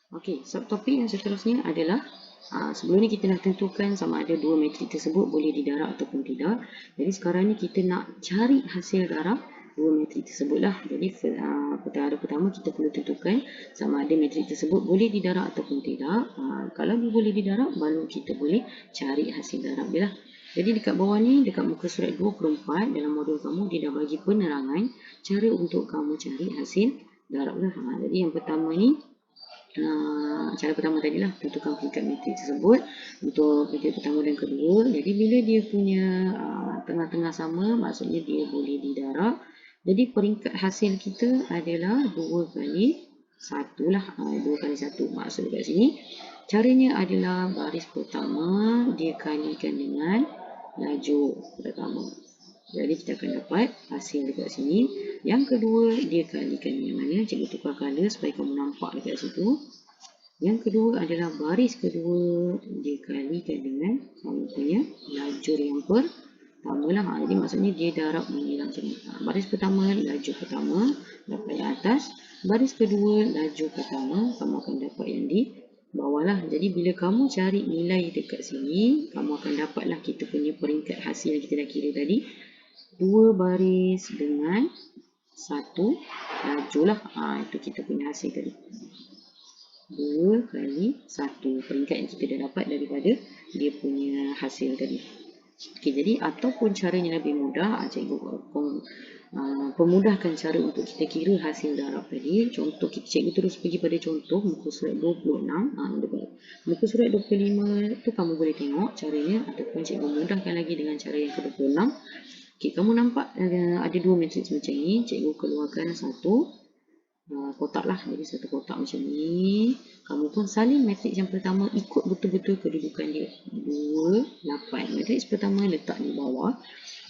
Okey, subtopik yang seterusnya adalah sebelum ni kita dah tentukan sama ada dua matrik tersebut boleh didarab ataupun tidak. Jadi sekarang ni kita nak cari hasil darab dua matrik tersebut lah. Jadi perkara pertama kita perlu tentukan sama ada matrik tersebut boleh didarab ataupun tidak. Kalau dia boleh didarab, baru kita boleh cari hasil darab dia lah. Jadi dekat bawah ni, dekat muka surat 24 dalam modul kamu, dia dah bagi penerangan cara untuk kamu cari hasil darab lah. Jadi yang pertama ni, cara pertama tadi lah, tentukan peringkat matrik tersebut untuk peringkat pertama dan kedua. Jadi bila dia punya tengah-tengah sama, maksudnya dia boleh didarab. Jadi peringkat hasil kita adalah 2 kali 1 lah. 2 kali 1 maksud dekat sini. Caranya adalah baris pertama dia kalikan dengan laju pertama. Jadi kita akan dapat hasil dekat sini. Yang kedua, dia kalikan dengan mana? Cikgu tukar color supaya kamu nampak dekat situ. Yang kedua adalah baris kedua, dia kalikan dengan kamu punya lajur yang pertama lah. Jadi maksudnya dia darab mengira macam ni. Baris pertama, laju pertama, dapat yang atas. Baris kedua, laju pertama, kamu akan dapat yang di bawah lah. Jadi bila kamu cari nilai dekat sini, kamu akan dapatlah kita punya peringkat hasil yang kita dah kira tadi. 2 baris dengan 1 laju lah. Itu kita punya hasil tadi. 2 kali 1 peringkat yang kita dah dapat daripada dia punya hasil tadi. Okey, jadi ataupun caranya lebih mudah, cikgu pemudahkan cara untuk kita kira hasil darab tadi. Contoh, cikgu terus pergi pada contoh muka surat 26. Muka surat 25 tu kamu boleh tengok caranya, ataupun cikgu mudahkan lagi dengan cara yang ke-26. Okey, kamu nampak ada dua matriks macam ni. Cikgu keluarkan satu kotak lah. Jadi satu kotak macam ni. Kamu pun salin matriks yang pertama, ikut betul-betul kedudukan dia. 2, 8. Matriks pertama letak di bawah.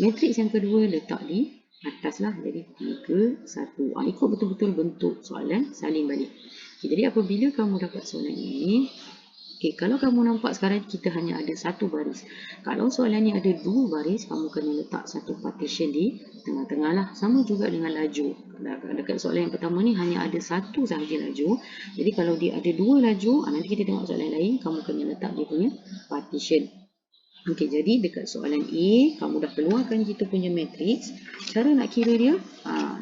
Matriks yang kedua letak di atas lah. Jadi 3, 1. Ikut betul-betul bentuk soalan, salin balik. Okay, jadi apabila kamu dapat soalan ini, okay, kalau kamu nampak sekarang kita hanya ada satu baris. Kalau soalan ni ada dua baris, kamu kena letak satu partition di tengah-tengah lah. Sama juga dengan laju. Dekat soalan yang pertama ni hanya ada satu sahaja laju. Jadi kalau dia ada dua laju, nanti kita tengok soalan lain, kamu kena letak dia punya partition. Okey, jadi dekat soalan A, kamu dah keluarkan kita punya matriks. Cara nak kira dia,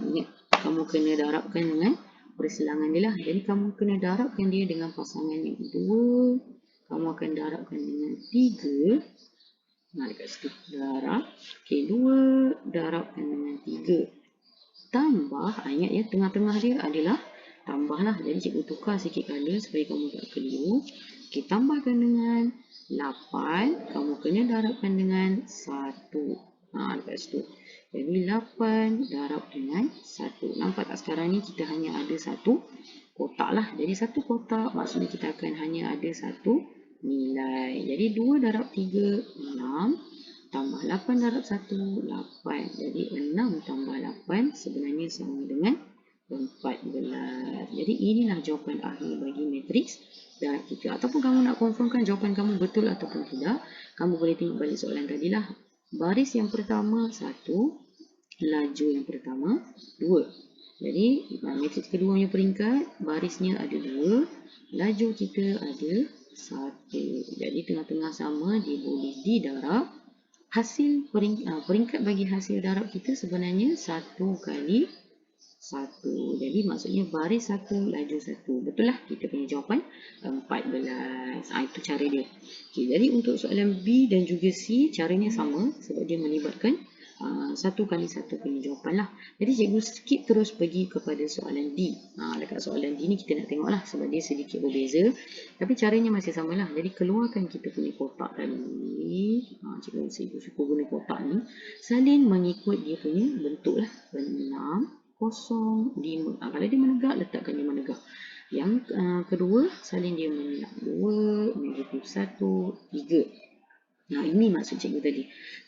ingat, kamu kena darabkan dengan perselangan dia lah. Jadi kamu kena darabkan dia dengan pasangan yang 2. Kamu akan darabkan dengan 3. Dekat situ darab. Okey, 2 darabkan dengan 3. Tambah, ingat ya, tengah-tengah dia adalah tambah lah. Jadi cikgu tukar sikit color supaya kamu tak keliru. Okey, tambahkan dengan 8. Kamu kena darabkan dengan 1. Dekat situ. Jadi 8 darab dengan 1. Nampak tak sekarang ni kita hanya ada satu kotak lah. Jadi satu kotak maksudnya kita akan hanya ada satu nilai. Jadi 2 darab 3, 6. Tambah 8 darab 1, 8. Jadi 6 tambah 8 sebenarnya sama dengan 14. Jadi inilah jawapan akhir bagi matriks darab kita. Ataupun kamu nak confirmkan jawapan kamu betul ataupun tidak, kamu boleh tengok balik soalan tadi lah. Baris yang pertama 1, laju yang pertama 2. Jadi matriks kedua punya peringkat, barisnya ada 2, laju kita ada 1. Jadi tengah-tengah sama, dia boleh didarab. Hasil peringkat bagi hasil darab kita sebenarnya 1 kali 1. Jadi maksudnya baris 1, laju 1. Betul lah, kita punya jawapan 14. Itu cara dia. Okay, jadi untuk soalan B dan juga C, caranya sama sebab dia melibatkan 1 kali 1 punya jawapan lah. Jadi cikgu skip terus pergi kepada soalan D. Dekat soalan D ni kita nak tengok lah sebab dia sedikit berbeza. Tapi caranya masih sama lah. Jadi keluarkan kita punya kotak tadi. Cikgu suka guna kotak ni. Salin mengikut dia punya bentuk lah. 6, 0, 5. Kalau dia menegak, letakkan dia menegak. Yang kedua, salin dia menegak. 2, negatif 1, 3. Ini maksud cikgu tadi.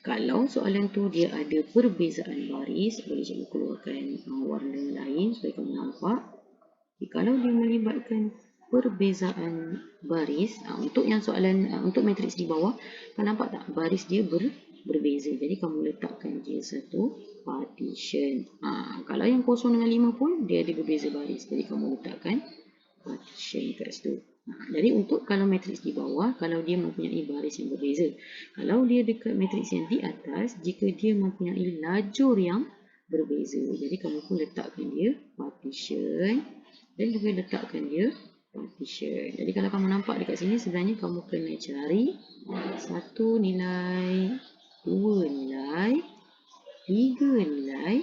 Kalau soalan tu dia ada perbezaan baris, boleh cikgu keluarkan warna lain supaya kamu nampak. Kalau dia melibatkan perbezaan baris, untuk yang soalan, untuk matriks di bawah, kau nampak tak baris dia berbeza. Jadi kamu letakkan dia satu partition. Kalau yang 0 dengan 5 pun dia ada berbeza baris. Jadi kamu letakkan partition kat situ. Jadi untuk kalau matriks di bawah, kalau dia mempunyai baris yang berbeza. Kalau dia dekat matriks yang di atas, jika dia mempunyai lajur yang berbeza. Jadi kamu pun letakkan dia partition dan juga letakkan dia partition. Jadi kalau kamu nampak dekat sini, sebenarnya kamu kena cari 1 nilai, 2 nilai, 3 nilai,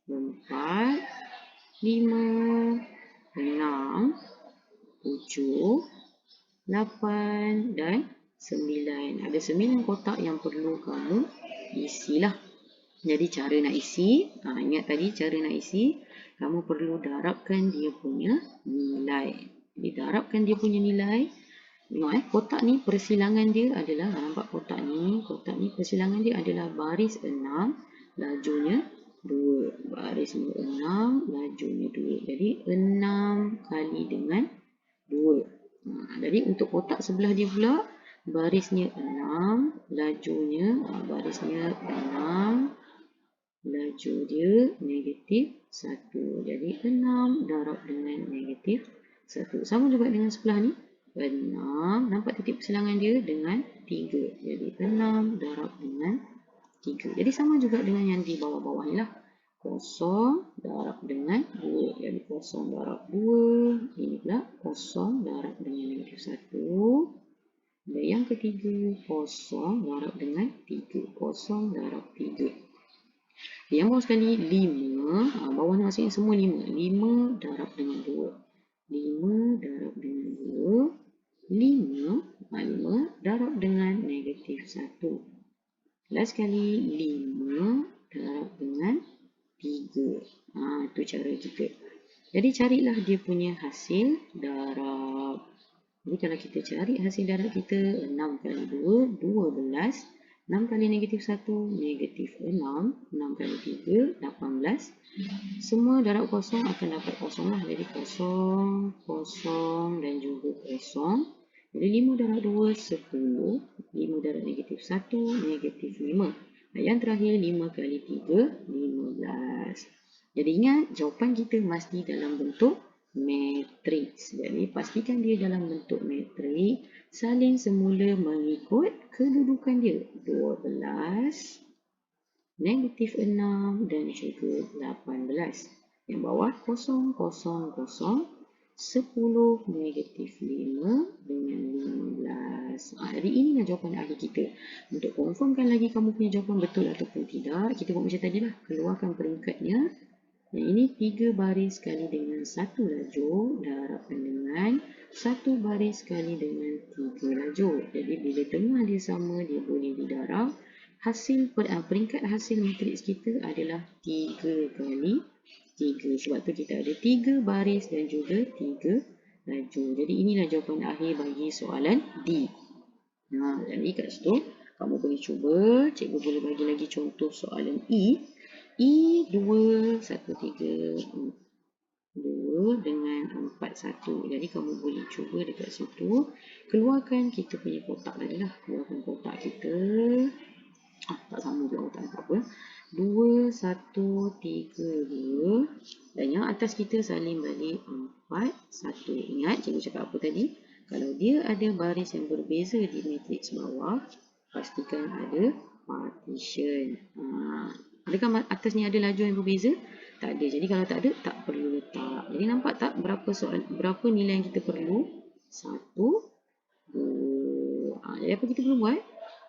4, 5, 6, 7, 8 dan 9. Ada 9 kotak yang perlu kamu isilah. Jadi cara nak isi, ingat tadi cara nak isi, kamu perlu darabkan dia punya nilai. Jadi darabkan dia punya nilai. Tengok kotak ni persilangan dia adalah, nampak kotak ni persilangan dia adalah baris 6, lajunya 2. Barisnya 6, lajunya 2. Jadi 6 kali dengan 2. Jadi untuk kotak sebelah dia pula, barisnya 6, lajunya, barisnya 6, laju dia negatif 1. Jadi 6 darab dengan negatif 1. Sama juga dengan sebelah ni. 6, nampak titik persilangan dia dengan 3. Jadi 6 darab dengan 3. Jadi sama juga dengan yang di bawah-bawah ni lah. 0 darab dengan 2. Jadi 0 darab 2. Ini pula 0 darab dengan negatif 1. Dan yang ketiga 0 darab dengan 3. 0 darab 3. Yang bawah sekali 5. Bawah ni maksudnya semua 5. 5 darab dengan 2. 5 darab dengan 2. 5 darab dengan negatif 1. Last sekali 5 darab dengan 3. Itu cara kita. Jadi carilah dia punya hasil darab. Jadi kalau kita cari hasil darab kita, 6 kali 2, 12. 6 kali negatif 1, negatif 6. 6 kali 3, 18. Semua darab kosong akan dapat kosong lah. Jadi kosong, kosong dan juga kosong. Jadi 5 darab 2, 10. 5 darab negatif 1, negatif 5. Yang terakhir 5 kali 3, 15. Jadi ingat, jawapan kita mesti dalam bentuk matriks. Jadi pastikan dia dalam bentuk matriks. Salin semula mengikut kedudukan dia. 12, negatif 6 dan juga 18. Yang bawah 0, 0, 0. 10, negatif 5 dengan 15. Jadi inilah jawapan akhir kita. Untuk confirmkan lagi kamu punya jawapan betul ataupun tidak, kita buat macam tadi lah. Keluarkan peringkatnya. Yang ini 3 baris kali dengan 1 lajur darabkan dengan 1 baris kali dengan 3 lajur. Jadi bila tengah dia sama, dia boleh didarab. Hasil peringkat hasil matriks kita adalah 3 kali 3. Sebab tu kita ada 3 baris dan juga 3 lajur. Jadi inilah jawapan akhir bagi soalan D. Jadi kat situ kamu boleh cuba. Cikgu boleh bagi lagi contoh soalan E. E 2, 1, 3, 2 dengan 4, 1. Jadi kamu boleh cuba dekat situ. Keluarkan kita punya kotak tadi lah. Keluarkan kotak kita. Tak sama pula kotak, tak apa. 2, 1, 3, 2. Dan yang atas kita salin balik 4, 1. Ingat cikgu cakap apa tadi? Kalau dia ada baris yang berbeza di matriks bawah, pastikan ada partition. Adakah atas ni ada lajur yang berbeza? Tak ada. Jadi kalau tak ada, tak perlu letak. Jadi nampak tak berapa nilai yang kita perlu? 1, 2. Jadi apa kita perlu buat?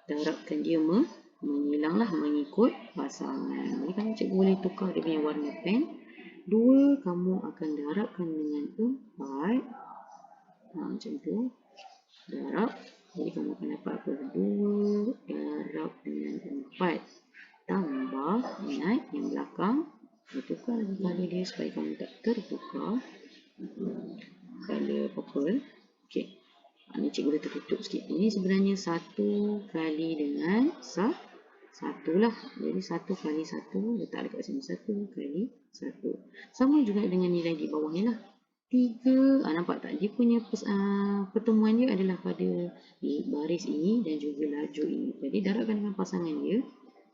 Darabkan dia menyilanglah mengikut pasangan. Jadi kamu cikgu boleh tukar dia punya warna pen. 2 kamu akan darabkan dengan 4. Macam tu. Darab. Jadi kamu akan dapat apa? 2 darab dengan 4. Tambah, ingat yang belakang. Tukar lagi color dia supaya kamu tak tertukar. Color purple. Okay. Ini cikgu dah tertutup sikit. Ini sebenarnya 1 kali dengan 1 lah. Jadi 1 kali 1. Letak dekat sini. 1 kali 1. Sama juga dengan nilai di bawah ni lah. 3. Nampak tak? Dia punya pertemuan dia adalah pada baris ini dan juga lajur ini. Jadi darabkan dengan pasangan dia.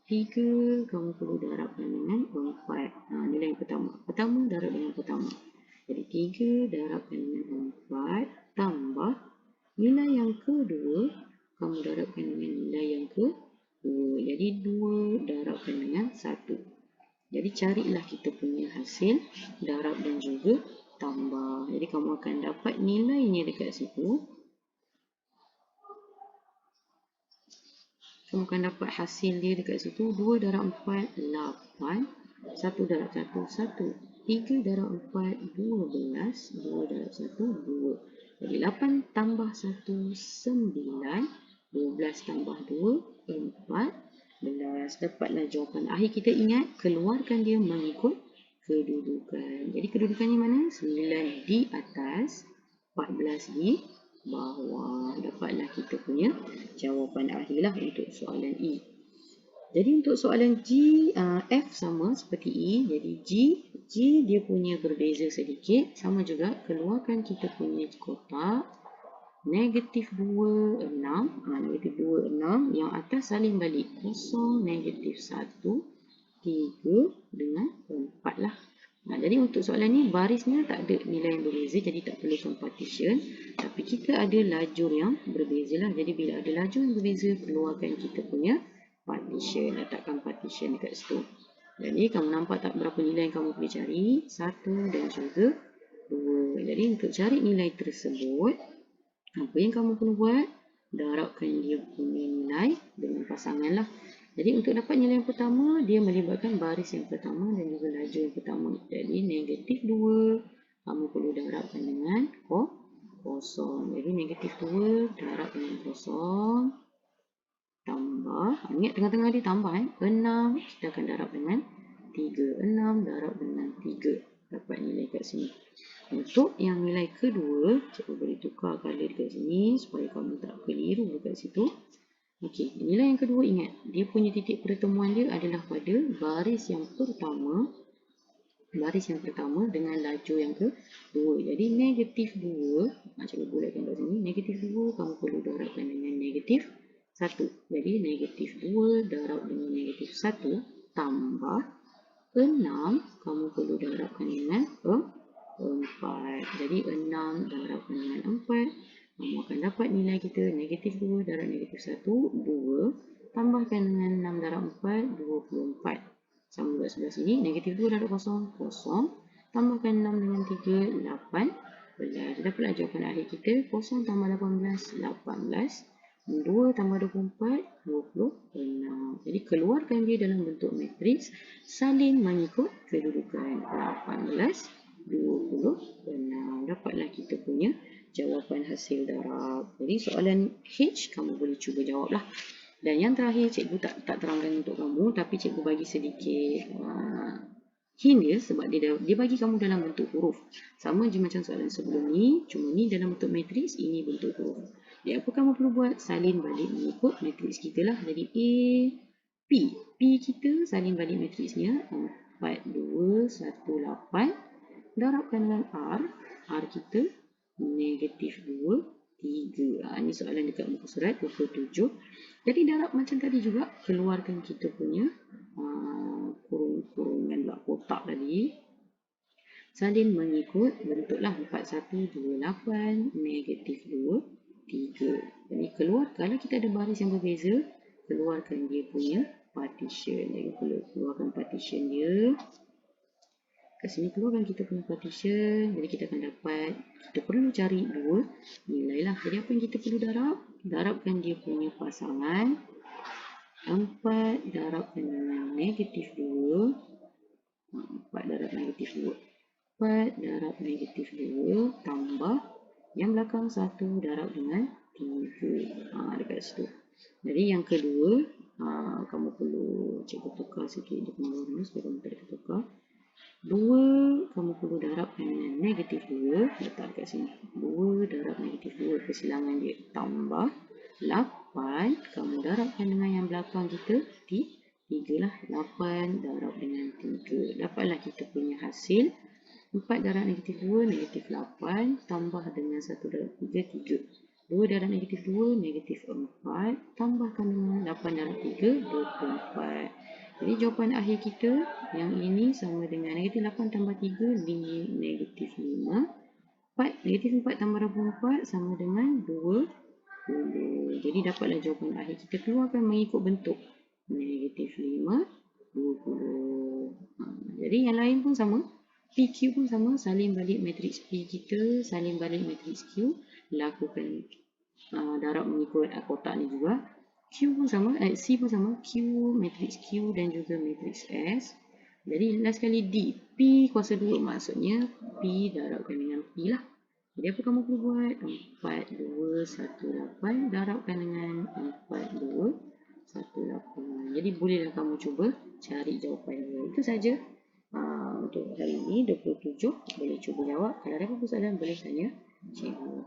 3 kamu perlu darabkan dengan 4. Nilai yang pertama. Pertama darab dengan pertama. Jadi 3 darabkan dengan 4 tambah nilai yang kedua, kamu darabkan dengan nilai yang kedua. Jadi 2 darabkan dengan 1. Jadi carilah kita punya hasil darab dan juga tambah. Jadi kamu akan dapat nilainya dekat situ. Kamu akan dapat hasil dia dekat situ. 2 darab 4, 8. 1 darab 1, 1. 3 darab 4, 12. 2 darab 1, 2. Jadi 8 tambah 1, 9. 12 tambah 2, 14. Dapatlah jawapan akhir. Kita ingat, keluarkan dia mengikut kedudukan. Jadi kedudukannya mana? 9 di atas, 14 di bawah. Dapatlah kita punya jawapan akhirlah untuk soalan E. Jadi untuk soalan F sama seperti E. Jadi G dia punya berbeza sedikit. Sama juga, keluarkan kita punya kotak. Negatif 2, 6. Negatif 2, 6. Yang atas salin balik. Kosong, negatif 1, 3 dengan 4 lah. Jadi untuk soalan ni barisnya tak ada nilai yang berbeza, jadi tak perlukan partition. Tapi kita ada lajur yang berbeza lah. Jadi bila ada lajur yang berbeza, keluarkan kita punya partition. Letakkan partition dekat situ. Jadi kamu nampak tak berapa nilai yang kamu boleh cari? 1 dan juga 2. Jadi untuk cari nilai tersebut, apa yang kamu perlu buat? Darabkan dia punya nilai dengan pasangan lah. Jadi untuk dapat nilai yang pertama, dia melibatkan baris yang pertama dan juga lajur yang pertama. Jadi negatif 2, kamu perlu darabkan dengan kosong. Jadi negatif 2 darab dengan kosong. Tambah, ingat tengah-tengah dia tambah 6, kita akan darab dengan 3. 6 darab dengan 3. Dapat nilai kat sini. Untuk yang nilai kedua, cikgu boleh tukar color dekat sini supaya kamu tak keliru dekat situ. Okey, nilai yang kedua ingat, dia punya titik pertemuan dia adalah pada baris yang pertama. Baris yang pertama dengan lajur yang kedua. Jadi negatif 2, cikgu bulatkan kat sini. Negatif 2 kamu perlu darabkan dengan negatif 1. Jadi negatif 2 darab dengan negatif 1 tambah 6 kamu perlu darabkan dengan 4. Jadi 6 darabkan dengan 4. Kamu akan dapat nilai kita negatif 2 darab negatif 1, 2. Tambahkan dengan 6 darab 4, 24. Sama juga sebelah sini. Negatif 2 darab kosong, kosong. Tambahkan 6 dengan 3, 18. Dapatlah jawapan akhir kita. 0 tambah 18, 18. 2 tambah 24, 26. Jadi keluarkan dia dalam bentuk matriks. Salin mengikut kedudukan. 18, 26. Dapatlah kita punya jawapan hasil darab. Jadi soalan H kamu boleh cuba jawablah. Dan yang terakhir cikgu tak terangkan untuk kamu, tapi cikgu bagi sedikit hint dia sebab dia bagi kamu dalam bentuk huruf. Sama je macam soalan sebelum ni, cuma ni dalam bentuk matriks, ini bentuk huruf. Jadi apa kamu perlu buat? Salin balik mengikut matriks kita lah. Jadi A, P. P kita salin balik matriksnya 4, 2, 1, 8. Darabkan dengan R. R kita negatif 2, 3. Ini soalan dekat muka surat 27. Jadi darab macam tadi juga. Keluarkan kita punya kurungan kotak tadi. Salin mengikut bentuklah 4, 1, 2, 8. Negatif 2, 3. Jadi keluarkan, kalau kita ada baris yang berbeza, keluarkan dia punya partition. Jadi keluarkan partition dia. Kat sini keluarkan kita punya partition. Jadi kita akan dapat, kita perlu cari dua nilai lah. Jadi apa yang kita perlu darab? Darabkan dia punya pasangan. 4 darabkan dengan negatif 2. 4 darab negatif 2. 4 darab negatif 2 tambah yang belakang 1 darab dengan 3. Dekat situ. Jadi yang kedua, kamu perlu cikgu tukar sikit dia punya warna supaya kamu tak tertukar. 2 kamu perlu darabkan dengan negatif 2. Letak kat sini. 2 darab negatif 2. Kesilangan dia. Tambah 8. Kamu darabkan dengan yang belakang kita. 3 lah. 8 darab dengan 3. Dapatlah kita punya hasil. 4 darab negatif 2. Negatif 8. Tambah dengan 1 darab 3. 3. 2 darab negatif 2, negatif 4. Tambahkan dengan 8 darab 3, 24. Jadi jawapan akhir kita yang ini sama dengan negatif 8 tambah 3 negatif 5. 4, negatif 4 tambah 24 sama dengan 20. Jadi dapatlah jawapan akhir kita keluarkan mengikut bentuk negatif 5, 20. Jadi yang lain pun sama. PQ pun sama, salin balik matriks P kita, salin balik matriks Q, lakukan darab mengikut kotak ni juga. Q pun sama, C pun sama, Q, matriks Q dan juga matriks S. Jadi last sekali D, P kuasa 2 maksudnya P darabkan dengan P lah. Jadi apa kamu perlu buat? 4, 2, 1, 8 darabkan dengan 4, 2, 1, 8. Jadi bolehlah kamu cuba cari jawapannya. Itu saja. Untuk hari ini 27 boleh cuba jawab. Kalau ada apa-apa soalan boleh tanya cikgu.